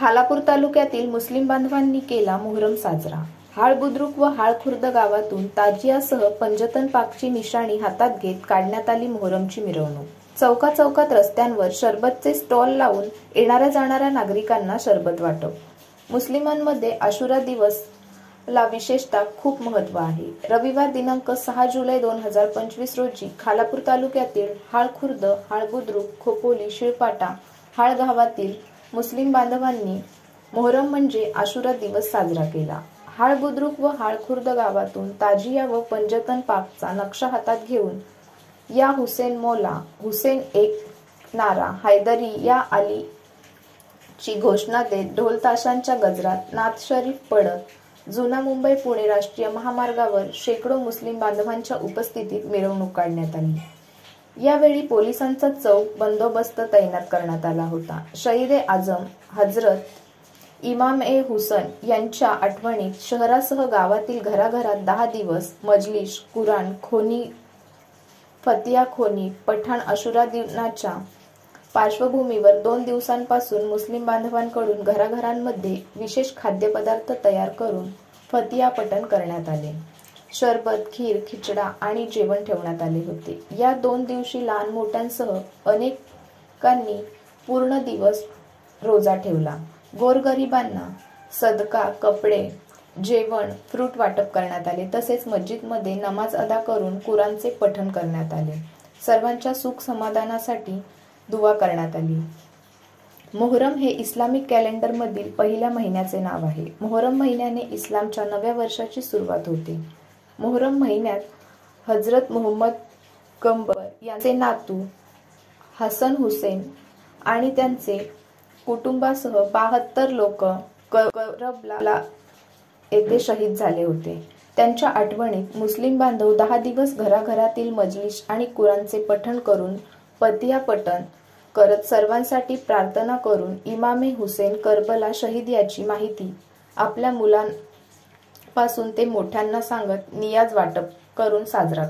खालापूर तालुक्यातील मुस्लिम बांधवांनी केला मोहरम साजरा। हाळ बुद्रुक व हाळ खुर्द गावातून ताजियासह पंजतन पाकची निशाणी हातात घेत काढण्यात आली मोहरमची मिरवणूक। चौका चौकात रस्त्यांवर शरबतचे स्टॉल लावून येणाऱ्या जाणाऱ्या नागरिकांना शरबत वाटप। मुस्लिमांमध्ये आशुरा दिवस ला विशेषतः खूप महत्त्व आहे। रविवार दिनांक 6 जुलै 2025 रोजी खालापूर तालुक्यातील हाळ खुर्द, हाळ बुद्रुक, खोपोली, शिळपाटा, हाळ गावातील मुस्लिम बांधवांनी मोहरम म्हणजे आशुरा दिवस साजरा केला। हाळ बुद्रुक व हाळ खुर्द गावातून ताजिया व पंजतन पाकचा नक्षा हातात घेऊन या हुसेन मौला, हुसेन एक नारा, हैदरी या अली ची घोषणा देत ढोल ताशांच्या गजरात नाथ शरीफ पडत जुना मुंबई पुणे राष्ट्रीय महामार्गावर शेकडो मुस्लिम बांधवांच्या उपस्थितीत मिरवणूक काढण्यात आली। यावेळी पोलिसांचा चोख बंदोबस्त तैनात करण्यात आला होता। शहीद आजम हजरत इमाम ए हुसन यांच्या आठवणीत शहरासह गावातील घराघरात 10 दिवस मजलिस, कुराण खोनी, फतिया खोनी, पठाण आशुरा दिनाच्या पार्श्वभूमीवर 2 दिवसांपासून मुस्लिम बांधवांकडून घराघरांमध्ये विशेष खाद्यपदार्थ तयार करून फतिया पठण करण्यात आले। शरबत, खीर, खिचडा आणि जेवण ठेवण्यात आले होते। या 2 दिवशी लहान मोठ्यांसह अनेकांनी पूर्ण दिवस रोजा ठेवला। गोरगरिबांना सदका, कपडे, जेवण, फ्रूट वाटप करण्यात आले। तसेच मस्जिदमध्ये नमाज अदा करून कुराणचे पठण करण्यात आले। सर्वांच्या सुख समाधानासाठी दुआ करण्यात आली। मोहरम हे इस्लामिक कॅलेंडर मधील पहिल्या महिन्याचे नाव आहे। मोहरम महिन्याने इस्लामच्या नव्या वर्षाची सुरुवात होते। मोहरम महिन्यात हजरत मुहम्मद पैगंबर यांचे नातू हसन हुसेन आणि त्यांचे कुटुंबासह 72 लोक करबला येथे शहीद झाले होते। त्यांच्या आठवणीत मुस्लिम बांधव 10 दिवस घराघरातील मजलिस आणि कुराणचे पठण करून फतिया पठण करत सर्वांसाठी प्रार्थना करून इमामे हुसेन करबला शहीद याची माहिती आपल्या मुलांपासून ते मोठ्यांना सांगत नियाज वाटप करून साजरा